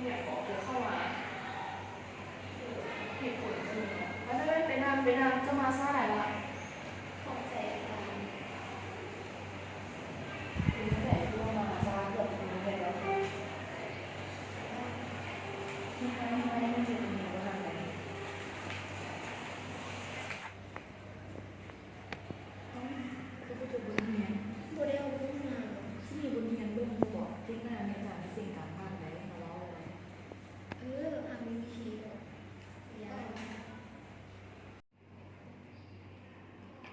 เนี่ยขอเธอเข้ามาเหตุผลจะมีแล้วถ้าไม่ไปนำจะมาซ่าไหนละขอบใจอาจารย์ถึงตั้งแต่ที่ว่ามาซ่าเกือบปีไปแล้วไม่มันจะมีว่าทำอะไรคือผู้จุดบุญเฮียน บ่ได้เอาลูกมา ที่มีบุญเฮียนเบื้องบอกที่หน้าในอาจารย์สิ่งการบ้านไหนมาเล่าอะไร หามีวิธีหรอกยาก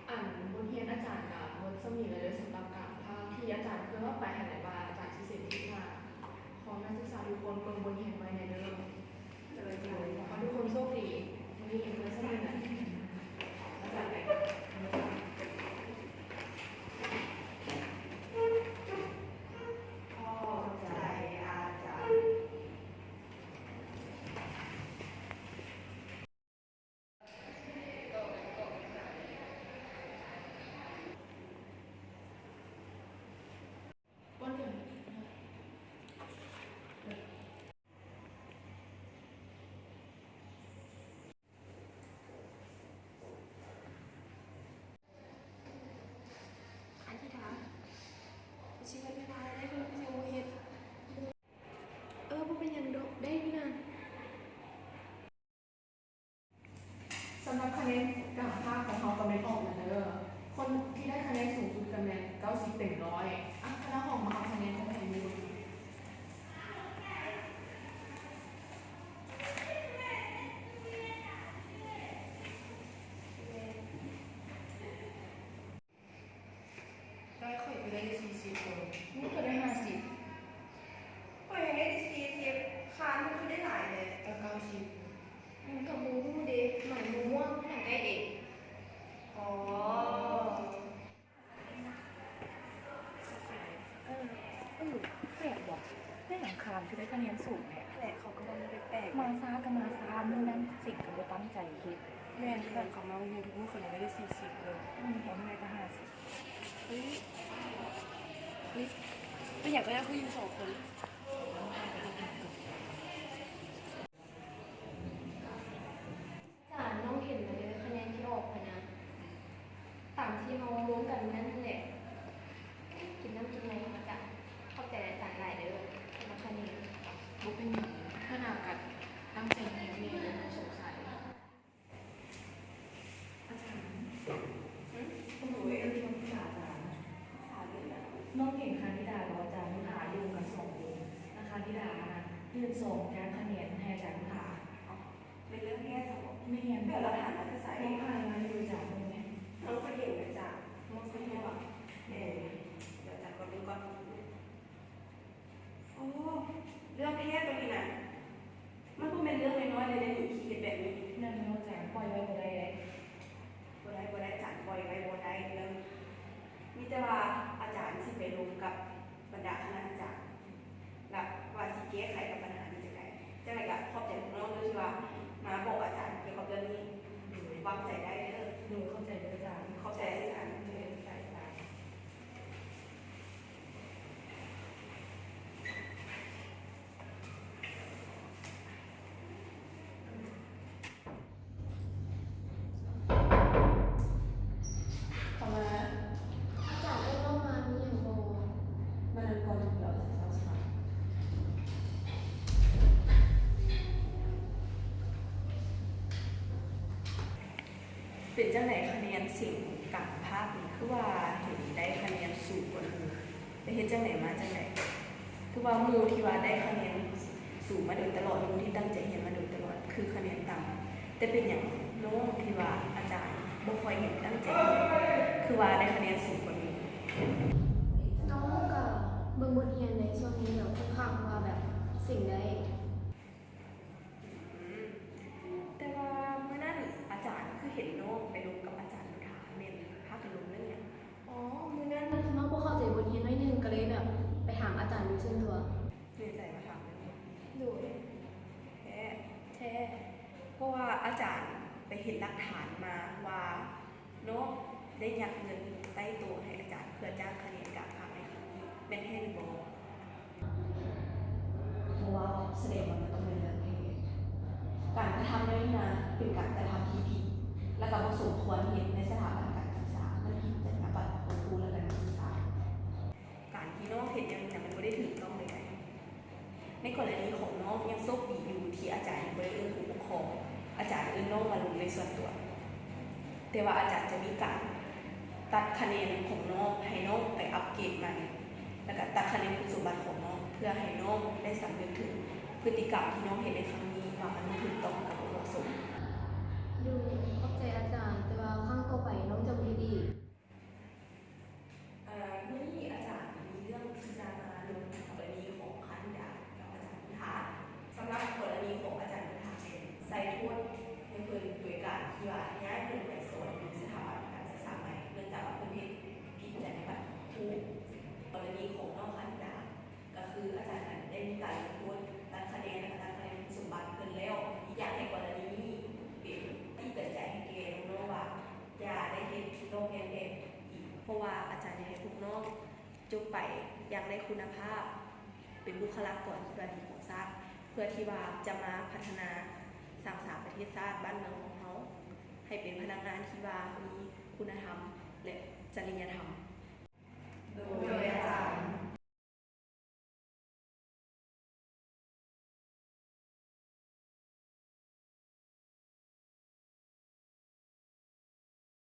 อ่านบนเฮียนอาจารย์กับมดสมีเลยสำหรับการภาคที่อาจารย์เคยว่าไปหันไหนบ้างอาจารย์ที่สิทธิมาของนักศึกษาทุกคนเบิ่งบนเฮียนไว้ในเรื่องเลยขอทุกคนโชคดีวันนี้เห็นเพื่อนสนิทนะอาจารย์ไปเข้าใจอาจารย์ก้นถึง อธิษฐานชีวิตเวลาได้เพิ่นสิบ่เฮ็ดบ่เป็นหยังดอกได้พี่นาง สำหรับคะแนนการภาคของเขากำเนิดออกมาเด้อคนที่ได้คะแนนสูงสุดกำเนิด90 เต็มร้อยอ่ะคณะของมาเอาคะแนนของใครมี ได้ข่อยไปได้40คน นี่ก็ได้50ข่อยยังได้40ค้านมันคือได้หลายเลยแต่90มันก็บ่รู้เด้หน่อยบ่ม่วงหนังได้เอง อ๋อแปลกว่ะได้หลังคามคือได้คะแนนสูงเนี่ย แหละเขาก็ว่ามันแปลก มาซ่ากับมาซ่าเมื่อนั้นสิ่งกับเราตั้งใจคิด แม่นเพื่อนเขามาอยู่ทุกมื้อคนยังได้40เลย พอไม่ได้ก็50เฮ้ยไม่อยากได้คืออยู่2คน อาจารย์น้องเห็นแล้วเด้อคะแนนที่ออกไปนะตามที่เรารู้กันนั่นแหละกินน้ำกินอะไรอาจารย์เข้าใจอาจารย์หลายเด้อสำหรับคะแนน บุกเป็นอย่างถ้านากัดตั้งใจเรียนมีอะไรสงสัยอาจารย์คุณหนูเรียนที่ภาษาอาจารย์น้องเก่งคณิตากับอาจารย์นุชาอยู่กัน2 คนนะคะธิดานะยืนส่งแก้คะแนนให้อาจารย์นุชา เป็นเรื่องแค่สมอง ไม่เห็น เดี๋ยวเราถามนักศึกษา น้องพายมาดูจากตรงนี้ น้องเคยเห็นไหมจ๊ะน้องเคยเห็นหรอเดี๋ยวจัดก่อนดูก่อนโอ้เรื่องแค่ตรงนี้นะมันก็เป็นเรื่องน้อยๆเลยในหนูคิดแบบนี้ นั่นน้องแจงปล่อยไว้บ่ได้เลย บ่ได้จัดบ่อยไว้บ่ได้เรื่องมีแต่ว่าอาจารย์สิไปลงกับบรรดาคณาจารย์แล้วว่าสิแก้ไขกับปัญหานี้จังไดก็ขอบใจพวกน้องด้วยที่ว่ามาบอกอาจารย์เกี่ยวกับเรื่องนี้วางใจได้เด้อ หนูเข้าใจเลยอาจารย์ เข้าใจอาจารย์ ใจอาจารย์ต่อมา อาจารย์ได้เล่ามามีอย่างบ่ มาเดินก่อนเดี๋ยวจะเข้าสาย เป็นจังไหนคะแนนสิ่งการภาคนี้คือว่าถึงได้คะแนนสูงกว่าหมู่ไปเฮ็ดจังไหนมาจังไหนคือว่าหมู่ที่ว่าได้คะแนนสูงมาโดยตลอดหมู่ที่ตั้งใจเรียนมาโดยตลอดคือคะแนนต่ำแต่เป็นอย่างน้องที่ว่าอาจารย์บ่ค่อยเห็นตั้งใจเรียนคือว่าได้คะแนนสูงกว่าหมู่ น้องก็เบิ่งบทเรียนในช่วงนี้เดี๋ยวค่อนข้างว่าแบบสิ่งใด แต่ว่าเมื่อนั้นอาจารย์คือเห็นน้องไปลงกับอาจารย์นุชาเรียนภาคลงเรื่องเนี่ย มื้อนั้นน้องบ่เข้าใจบทเรียนน้อยหนึงก็เลยแบบไปถามอาจารย์อยู่ซึ่งตัว เรียนใจมาถามเรื่องนี้ โดย แท้ แท้ เพราะว่าอาจารย์ไปเห็นหลักฐานมาว่าน้องได้ยักเงินใต้โต๊ะให้อาจารย์เพื่อจ้างคะแนนการภาคในครั้งนี้เป็นให้หรือบ่ เพราะว่าแสดงว่า เป็นการกระทำที่ผิดและก็บ่สมควรเฮ็ดในสถาบันการศึกษามันผิดจรรยาบรรณของครูและก็นักศึกษาการที่น้องเฮ็ดอย่างนี้มันบ่ได้ถูกต้องเลยนะในกรณีของน้องยังโชคดีอยู่ที่อาจารย์บ่ได้เอื้อนผู้ปกครองอาจารย์เอื้อนน้องมาลงในส่วนตัวแต่ว่าอาจารย์จะมีการตัดคะแนนของน้องให้น้องไปอัปเกรดใหม่แล้วก็ตัดคะแนนคุณสมบัติของน้องเพื่อให้น้องได้สำนึกถึงพฤติกรรมที่น้องเห็นในครั้งนี้ว่ามันไม่ถูกต้องกับเหมาะสม ดูเข้าใจอาจารย์ แต่ว่าครั้งต่อไปน้องจะมีดี นี่อาจารย์มีเรื่องที่จะมาลงกรณีของคันยากับอาจารย์พุทธาสำหรับกรณีของอาจารย์พุทธาเป็นใส่โทษให้เพิ่นโดยการที่ว่าย้ายเพิ่นไปสอนอยู่สถาบันการศึกษาใหม่เนื่องจากว่าเพิ่นเฮ็ดผิดจรรยาบรรณของครูกรณีของน้องคันยาก็คืออาจารย์นั้นได้มีการลงโทษตัดคะแนนและตัดคะแนนคุณสมบัติเพิ่นแล้วอีกอย่างในกรณีนี้เป็นที่เกิดใจให้เกณฑ์น้องว่าอย่าได้เฮ็ดโรงเรียนเด็กอีกเพราะว่าอาจารย์อยากให้พวกน้องจบไปอย่างได้คุณภาพ เป็นบุคลากรที่ดีของชาติเพื่อที่ว่าจะมาพัฒนาสร้างสรรค์ประเทศชาติบ้านเมืองของเขาให้เป็นพนักงานที่ว่ามีคุณธรรมและจริยธรรม โดยอาจารย์